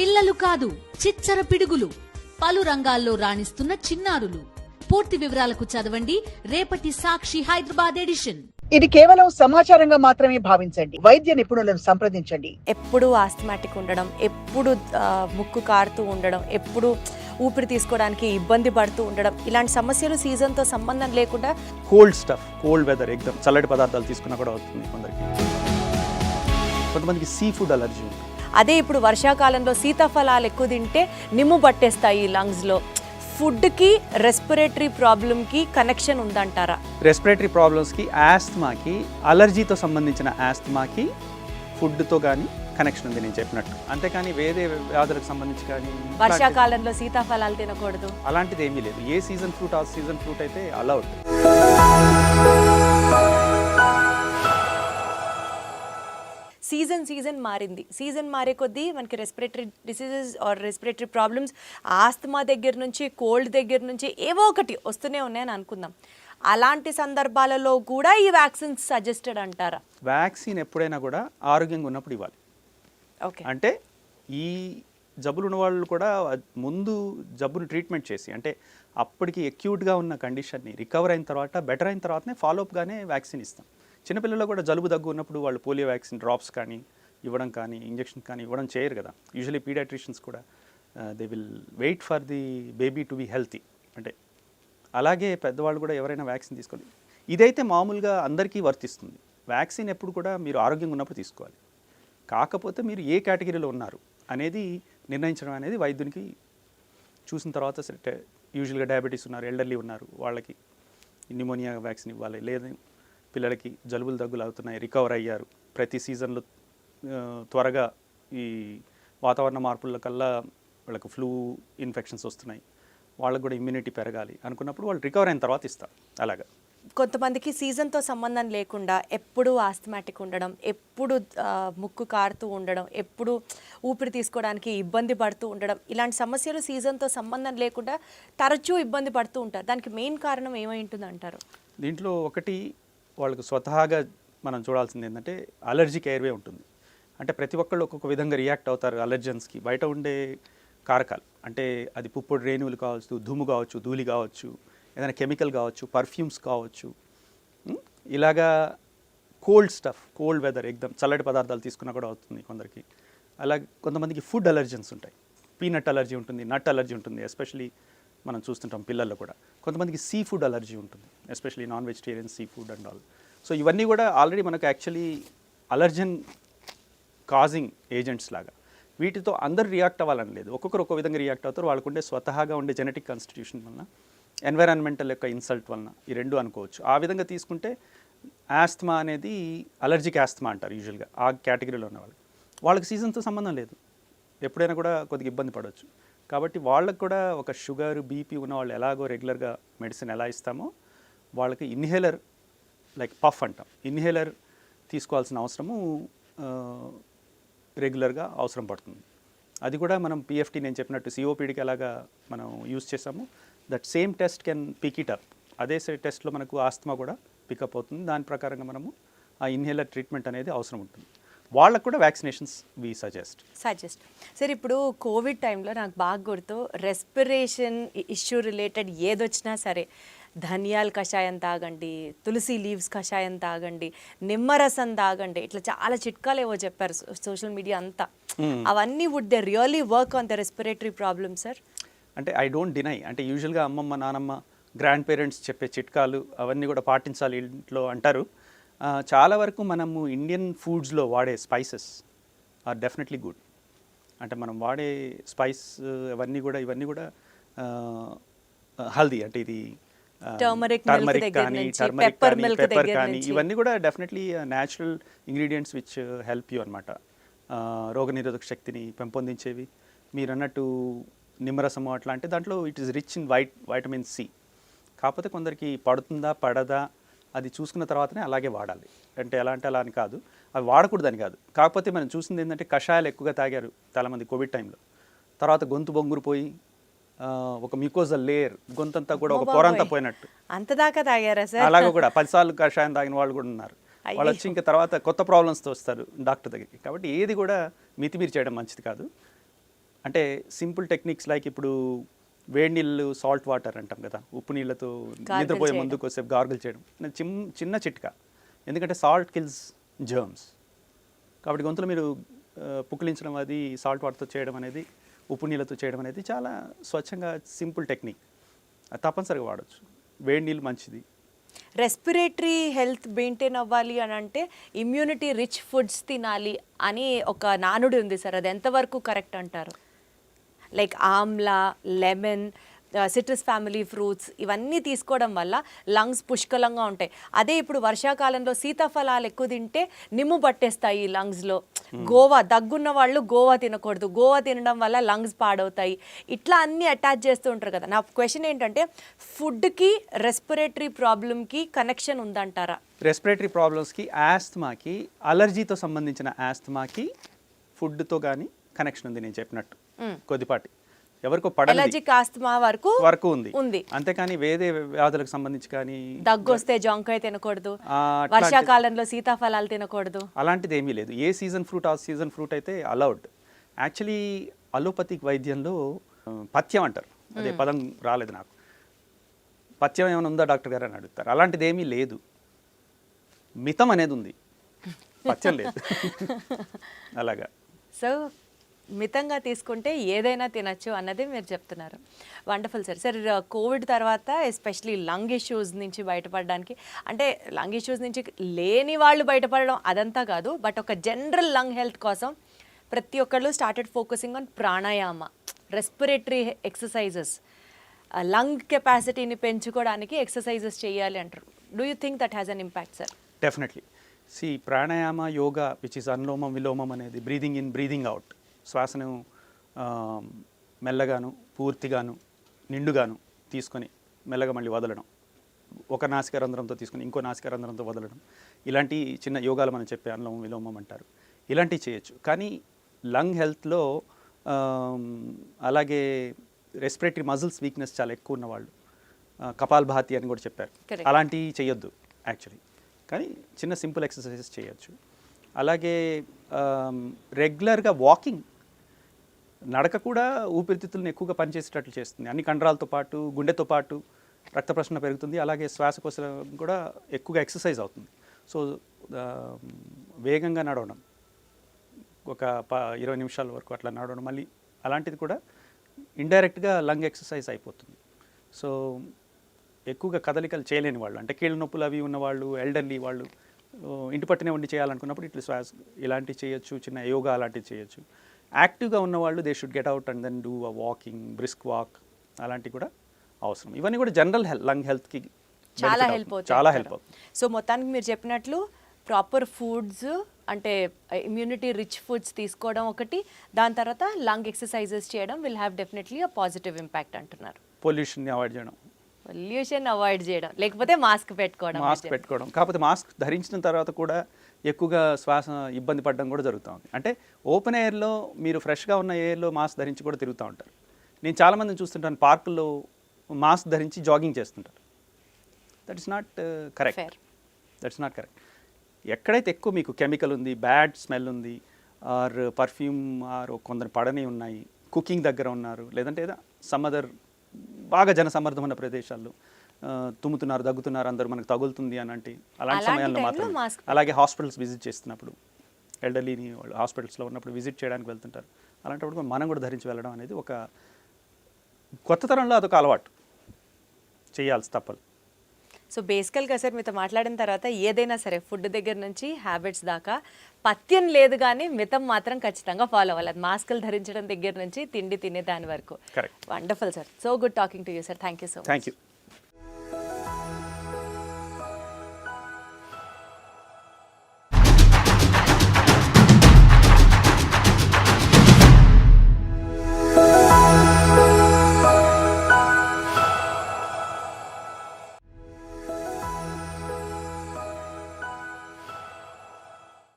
పిల్లలు కాదు చిచ్చర పిడుగులు, పలు రంగాల్లో రాణిస్తున్న చిన్నారులు. పూర్తి వివరాలకు చదవండి రేపటి సాక్షి హైదరాబాద్ ఎడిషన్. ఇది కేవలం సమాచారంగా మాత్రమే భావించండి. వైద్య నిపుణులను సంప్రదించండి. ఎప్పుడు ఆస్థమాటిక్ ఉండడం, ఎప్పుడు ముక్కు కారుతూ ఉండడం, ఎప్పుడు ఊపిరి తీసుకోవడానికి ఇబ్బంది పడుతూ ఉండడం, ఇలాంటి సమస్యలు సీజన్తో సంబంధం లేకుండా కోల్డ్ వెదర్ ఎగ్దమ్ చల్లటి పదార్థాలు తీసుకున్నా కూడా అవుతుంది కొంతమందికి సీ ఫుడ్ అలర్జీ ఉంది. అదే ఇప్పుడు వర్షాకాలంలో సీతాఫలాలు ఎక్కువ తింటే నిమ్ము పట్టేస్తాయి లంగ్స్లో. ఫుడ్కి రెస్పిరేటరీ ప్రాబ్లమ్కి కనెక్షన్ ఉందంటారా? రెస్పిరేటరీ ప్రాబ్లమ్స్కి, ఆస్తమాకి, అలర్జీతో సంబంధించిన ఆస్తమాకి ఫుడ్తో కానీ కనెక్షన్ ఉంది నేను చెప్పినట్టు. అంతేకాని వేరే వ్యాధులకు సంబంధించి కానీ వర్షాకాలంలో సీతాఫలాలు తినకూడదు అలాంటిది ఏమీ లేదు. ఏ సీజన్ ఫ్రూట్ ఆ సీజన్ ఫ్రూట్ అయితే అలౌడ్. సీజన్ మారింది. సీజన్ మారే కొద్దీ మనకి respiratory diseases or respiratory problems asthma దగ్గర నుంచి కోల్డ్ దగ్గర నుంచి ఏవో ఒకటి వస్తూనే ఉన్నాయని అనుకుందాం. అలాంటి సందర్భాలలో కూడా ఈ వ్యాక్సిన్ సజెస్టెడ్ అంటారా? వ్యాక్సిన్ ఎప్పుడైనా కూడా ఆరోగ్యంగా ఉన్నప్పుడు ఇవ్వాలి. ఓకే, అంటే ఈ జబ్బులు ఉన్న వాళ్ళు కూడా ముందు జబ్బును ట్రీట్మెంట్ చేసి, అంటే అప్పటికి అక్యూట్గా ఉన్న కండిషన్ని రికవర్ అయిన తర్వాత, బెటర్ అయిన తర్వాతనే ఫాలోఅప్గానే వ్యాక్సిన్ ఇస్తాం. చిన్నపిల్లల్లో కూడా జలుబు దగ్గు ఉన్నప్పుడు వాళ్ళు పోలియో వ్యాక్సిన్ డ్రాప్స్ కానీ ఇవ్వడం కానీ ఇంజెక్షన్ కానీ ఇవ్వడం చేయరు కదా. యూజువలీ పీడియాట్రిషియన్స్ కూడా they will wait for the baby to be healthy. అంటే అలాగే పెద్దవాళ్ళు కూడా ఎవరైనా వ్యాక్సిన్ తీసుకోవాలి. ఇదైతే మామూలుగా అందరికీ వర్తిస్తుంది. వ్యాక్సిన్ ఎప్పుడు కూడా మీరు ఆరోగ్యంగా ఉన్నప్పుడు తీసుకోవాలి. కాకపోతే మీరు ఏ కేటగిరీలో ఉన్నారు అనేది నిర్ణయించడం అనేది వైద్యునికి చూసిన తర్వాత యూజువల్గా డయాబెటీస్ ఉన్నారు, ఎల్డర్లీ ఉన్నారు, వాళ్ళకి న్యూమోనియా వ్యాక్సిన్ ఇవ్వాలి. లేదా పిల్లలకి జలుబులు దగ్గులు అవుతున్నాయి, రికవర్ అయ్యారు, ప్రతి సీజన్లో త్వరగా ఈ వాతావరణ మార్పుల కల్లా వాళ్ళకి ఫ్లూ ఇన్ఫెక్షన్స్ వస్తున్నాయి, వాళ్ళకు కూడా ఇమ్యూనిటీ పెరగాలి అనుకున్నప్పుడు వాళ్ళు రికవర్ అయిన తర్వాత ఇస్తారు. అలాగా కొంతమందికి సీజన్తో సంబంధం లేకుండా ఎప్పుడు ఆస్థమాటిక్ ఉండడం, ఎప్పుడు ముక్కు కారుతూ ఉండడం, ఎప్పుడు ఊపిరి తీసుకోవడానికి ఇబ్బంది పడుతూ ఉండడం, ఇలాంటి సమస్యలు సీజన్తో సంబంధం లేకుండా తరచూ ఇబ్బంది పడుతూ ఉంటారు. దానికి మెయిన్ కారణం ఏమై ఉంటుంది అంటారు? దీంట్లో ఒకటి, వాళ్ళకు స్వతహాగా మనం చూడాల్సింది ఏంటంటే అలర్జిక్ ఎయిర్వే ఉంటుంది. అంటే ప్రతి ఒక్కళ్ళు ఒక్కొక్క విధంగా రియాక్ట్ అవుతారు అలర్జన్స్కి. బయట ఉండే కారకాలు, అంటే అది పుప్పొడి రేణువులు కావచ్చు, దుమ్ము కావచ్చు, ధూళి కావచ్చు, ఏదైనా కెమికల్ కావచ్చు, పర్ఫ్యూమ్స్ కావచ్చు, ఇలాగా కోల్డ్ వెదర్ ఎగ్దమ్ చల్లటి పదార్థాలు తీసుకున్నా కూడా అవుతుంది కొందరికి. అలాగే కొంతమందికి ఫుడ్ అలర్జన్స్ ఉంటాయి. పీనట్ అలర్జీ ఉంటుంది, నట్ అలర్జీ ఉంటుంది, ఎస్పెషలీ మనం చూస్తుంటాం పిల్లల్లో కూడా. కొంతమందికి సీ ఫుడ్ అలర్జీ ఉంటుంది, especially non vegetarian sea food and all. So ఇవన్నీ కూడా ఆల్రెడీ మనకు యాక్చువల్లీ అలర్జన్ కాజింగ్ ఏజెంట్స్ లాగా. వీటితో అందరూ రియాక్ట్ అవ్వాలని లేదు, ఒక్కొక్కరు ఒక్కో విధంగా రియాక్ట్ అవుతారు. వాళ్ళకుండే స్వతహాగా ఉండే జెనెటిక్ కాన్స్టిట్యూషన్ వలన, ఎన్వైరాన్మెంటల్ యొక్క ఇన్సల్ట్ వలన, ఈ రెండు అనుకోవచ్చు. ఆ విధంగా తీసుకుంటే ఆస్తమా అనేది అలర్జిక్ ఆస్తమా అంటారు యూజువల్గా. ఆ కేటగిరీలో ఉన్న వాళ్ళకి సీజన్తో సంబంధం లేదు, ఎప్పుడైనా కూడా కొద్దిగా ఇబ్బంది పడవచ్చు. కాబట్టి వాళ్ళకు కూడా ఒక షుగర్, బీపీ ఉన్న వాళ్ళు ఎలాగో రెగ్యులర్గా మెడిసిన్ ఎలా ఇస్తామో వాళ్ళకి ఇన్హేలర్, లైక్ పఫ్ అంటాం, ఇన్హేలర్ తీసుకోవాల్సిన అవసరము రెగ్యులర్గా అవసరం పడుతుంది. అది కూడా మనం పిఎఫ్టీ నేను చెప్పినట్టు సిఓపిడికి ఎలాగా మనం యూజ్ చేసాము, that same test can pick it up. అదే టెస్ట్లో మనకు ఆస్తమా కూడా పికప్ అవుతుంది. దాని ప్రకారంగా మనము ఆ ఇన్హేలర్ ట్రీట్మెంట్ అనేది అవసరం ఉంటుంది. వాళ్ళకు కూడా వ్యాక్సినేషన్స్ వి సజెస్ట్. సార్, ఇప్పుడు కోవిడ్ టైంలో నాకు బాగా గుర్తు, రెస్పిరేషన్ ఇష్యూ రిలేటెడ్ ఏదొచ్చినా సరే ధనియాల కషాయం తాగండి, తులసి లీవ్స్ కషాయం తాగండి, నిమ్మరసం తాగండి, ఇట్లా చాలా చిట్కాలు ఏవో చెప్పారు సోషల్ మీడియా అంతా. అవన్నీ would they really work on the respiratory problem sir? అంటే ఐ డోంట్ డినై, అంటే యూజువల్గా అమ్మమ్మ, నానమ్మ, గ్రాండ్ పేరెంట్స్ చెప్పే చిట్కాలు అవన్నీ కూడా పాటించాలి ఇంట్లో అంటారు. చాలా వరకు మనము ఇండియన్ ఫుడ్స్లో వాడే స్పైసెస్ ఆర్ డెఫినెట్లీ గుడ్. అంటే మనం వాడే స్పైస్ ఇవన్నీ కూడా హల్దీ, అంటే ఇది టర్మరిక్ కానీ, పెప్పర్ కానీ, ఇవన్నీ కూడా definitely natural ingredients which help you అనమాట. రోగనిరోధక శక్తిని పెంపొందించేవి. మీరు అన్నట్టు నిమ్మరసము అట్లా, అంటే దాంట్లో it is rich in vitamin C. కాకపోతే కొందరికి పడుతుందా పడదా అది చూసుకున్న తర్వాతనే అలాగే వాడాలి. అంటే ఎలా అంటే అలా అని కాదు, అవి వాడకూడదని కాదు. కాకపోతే మనం చూసింది ఏంటంటే కషాయాలు ఎక్కువగా తాగారు చాలామంది కోవిడ్ టైంలో. తర్వాత గొంతు బొంగురు పోయి ఒక మ్యూకోజల్ లేయర్, గొంతంతా కూడా ఒక పొరంతా పోయినట్టు అంత దాకా తాగారా సార్? అలాగే కూడా 10 సార్లు కషాయం తాగిన వాళ్ళు కూడా ఉన్నారు. వాళ్ళు వచ్చి ఇంకా తర్వాత కొత్త ప్రాబ్లమ్స్తో వస్తారు డాక్టర్ దగ్గరికి. కాబట్టి ఏది కూడా మితిమీరి చేయడం మంచిది కాదు. అంటే సింపుల్ టెక్నిక్స్ లైక్ ఇప్పుడు వేడి నీళ్ళు సాల్ట్ వాటర్ అంటాం కదా, ఉప్పు నీళ్ళతో నిద్రపోయే ముందు కొద్దిసేపు గార్గిల్ చేయడం చిన్న చిట్కా. ఎందుకంటే సాల్ట్ కిల్స్ జర్మ్స్, కాబట్టి గొంతులో మీరు పుక్కిలించడం అది సాల్ట్ వాటర్తో చేయడం అనేది, ఉప్పు నీళ్ళతో చేయడం అనేది చాలా స్వచ్ఛంగా సింపుల్ టెక్నిక్. అది తప్పనిసరిగా వాడచ్చు. వేడి నీళ్ళు మంచిది. రెస్పిరేటరీ హెల్త్ మెయింటైన్ అవ్వాలి అని అంటే ఇమ్యూనిటీ రిచ్ ఫుడ్స్ తినాలి అని ఒక నానుడి ఉంది సార్, అది ఎంతవరకు కరెక్ట్ అంటారు? Like Amla, lemon, citrus family fruits ఇవన్నీ తీసుకోవడం వల్ల లంగ్స్ పుష్కలంగా ఉంటాయి. అదే ఇప్పుడు వర్షాకాలంలో సీతాఫలాలు ఎక్కువ తింటే నిమ్ము పట్టేస్తాయి లంగ్స్లో. గోవా దగ్గున్న వాళ్ళు గోవా తినకూడదు, గోవా తినడం వల్ల లంగ్స్ పాడవుతాయి. ఇట్లా అన్నీ అటాచ్ చేస్తూ ఉంటారు కదా. నా క్వశ్చన్ ఏంటంటే ఫుడ్కి రెస్పిరేటరీ ప్రాబ్లమ్కి కనెక్షన్ ఉందంటారా? రెస్పిరేటరీ ప్రాబ్లమ్స్కి, ఆస్థమాకి, అలర్జీతో సంబంధించిన ఆస్థమాకి ఫుడ్తో కానీ కనెక్షన్ ఉంది. నేను చెప్పినట్టు కొద్దిపాటి ఎవరికో ఎలర్జిక్ ఆస్తమా వరకు ఉంది. అంతేకాని వేరే వ్యాధులకు సంబంధించి కానీ దగ్గు వస్తే జాంకాయ తినకూడదు, వర్షాకాలంలో సీతాఫలాలు తినకూడదు, అలాంటిది ఏమీ లేదు. ఏ సీజన్ ఫ్రూట్ ఆ సీజన్ ఫ్రూట్ అయితే అలౌడ్. యాక్చువల్లీ అలోపతిక్ వైద్యంలో పథ్యం అంటారు, అదే పదం రాలేదు నాకు. పథ్యం ఏమైనా ఉందా డాక్టర్ గారు అని అడుగుతారు. అలాంటిది ఏమీ లేదు. మితం అనేది ఉంది, పథ్యం లేదు. అలాగా. సో మితంగా తీసుకుంటే ఏదైనా తినచ్చు అన్నది మీరు చెప్తున్నారు. Wonderful sir. సార్ కోవిడ్ తర్వాత ఎస్పెషలీ లంగ్ ఇష్యూస్ నుంచి బయటపడడానికి, అంటే లంగ్ ఇష్యూస్ నుంచి లేని వాళ్ళు బయటపడడం అదంతా కాదు, బట్ ఒక జనరల్ లంగ్ హెల్త్ కోసం ప్రతి ఒక్కళ్ళు started focusing on pranayama, respiratory exercises, lung కెపాసిటీని పెంచుకోవడానికి ఎక్సర్సైజెస్ చేయాలి అంటారు. Do you think that has an impact sir? Definitely. Pranayama, yoga which is anulomam vilomam అనేది బ్రీదింగ్ ఇన్ బ్రీదింగ్ అవుట్, శ్వాసను మెల్లగాను పూర్తిగాను నిండుగాను తీసుకొని మెల్లగా మళ్ళీ వదలడం, ఒక నాసికారంధ్రంతో తీసుకొని ఇంకో నాసికారంధ్రంతో వదలడం, ఇలాంటి చిన్న యోగాలు మనం చెప్పే అనులోమం విలోమం అంటారు. ఇలాంటివి చేయొచ్చు. కానీ లంగ్ హెల్త్లో అలాగే రెస్పిరేటరీ మజిల్స్ వీక్నెస్ చాలా ఎక్కువ ఉన్నవాళ్ళు కపాల్భాతి అని కూడా చెప్పారు, అలాంటివి చేయొద్దు యాక్చువల్లీ. కానీ చిన్న సింపుల్ ఎక్సర్సైజెస్ చేయొచ్చు. అలాగే రెగ్యులర్గా వాకింగ్, నడక కూడా ఊపిరితిత్తులను ఎక్కువగా పనిచేసేటట్లు చేస్తుంది. అన్ని కండరాలతో పాటు గుండెతో పాటు రక్త ప్రసరణ పెరుగుతుంది. అలాగే శ్వాసకోశం కూడా ఎక్కువగా ఎక్సర్సైజ్ అవుతుంది. సో వేగంగా నడవడం, ఒక 20 నిమిషాల వరకు అట్లా నడవడం, మళ్ళీ అలాంటిది కూడా ఇండైరెక్ట్గా లంగ్ ఎక్సర్సైజ్ అయిపోతుంది. సో ఎక్కువగా కదలికలు చేయలేని వాళ్ళు, అంటే కీళ్ళ నొప్పులు అవి ఉన్నవాళ్ళు, ఎల్డర్లీ వాళ్ళు, ఇంటి పట్టునే ఉండి చేయాలనుకున్నప్పుడు ఇట్లా ఇలాంటివి చేయొచ్చు, చిన్న యోగా అలాంటివి చేయొచ్చు. యాక్టివ్గా ఉన్నవాళ్ళు they should get out and then do a walking, brisk walk, అలాంటివి కూడా అవసరం. ఇవన్నీ కూడా జనరల్ లంగ్ హెల్త్కి చాలా హెల్ప్ అవుతుంది. సో మొత్తానికి మీరు చెప్పినట్లు ప్రాపర్ ఫుడ్స్, అంటే ఇమ్యూనిటీ రిచ్ ఫుడ్స్ తీసుకోవడం ఒకటి, దాని తర్వాత లంగ్ ఎక్సర్సైజెస్ చేయడం will have definitely a positive impact అంటున్నారు. పొల్యూషన్ని అవాయిడ్ చేయడం, లేకపోతే మాస్క్ పెట్టుకోవడం. కాకపోతే మాస్క్ ధరించిన తర్వాత కూడా ఎక్కువగా శ్వాస ఇబ్బంది పడడం కూడా జరుగుతూ ఉంది. అంటే ఓపెన్ ఎయిర్లో మీరు ఫ్రెష్గా ఉన్న ఎయిర్లో మాస్క్ ధరించి కూడా తిరుగుతూ ఉంటారు. నేను చాలామందిని చూస్తుంటాను పార్కుల్లో మాస్క్ ధరించి జాగింగ్ చేస్తుంటారు. That is not correct. ఎక్కడైతే ఎక్కువ మీకు కెమికల్ ఉంది, బ్యాడ్ స్మెల్ ఉంది, ఆర్ పర్ఫ్యూమ్, ఆర్ కొందరు పడని ఉన్నాయి, కుకింగ్ దగ్గర ఉన్నారు, లేదంటే ఏదో సమ్ అదర్ బాగా జనసమ్మర్దం ఉన్న ప్రదేశాల్లో తుమ్ముతున్నారు, దగ్గుతున్నారు, అందరూ మనకు తగులుతుంది అలాంటి సమయాల్లో మాత్రం. అలాగే హాస్పిటల్స్ విజిట్ చేస్తున్నప్పుడు, ఎల్డర్లీని వాళ్ళు హాస్పిటల్స్లో ఉన్నప్పుడు విజిట్ చేయడానికి వెళ్తుంటారు. అలాంటప్పుడు మనం కూడా ధరించి వెళ్ళడం అనేది ఒక కొత్త తరంలో అదొక అలవాటు, చేయాల్సి తప్పదు. సో బేసికల్గా సార్ మీతో మాట్లాడిన తర్వాత ఏదైనా సరే ఫుడ్ దగ్గర నుంచి హ్యాబిట్స్ దాకా పథ్యం లేదు, కానీ మితం మాత్రం ఖచ్చితంగా ఫాలో అవ్వాలి. అది మాస్కులు ధరించడం దగ్గర నుంచి తిండి తినే దాని వరకు. Correct. Wonderful sir. So good talking to you sir. Thank you so much. Thank you.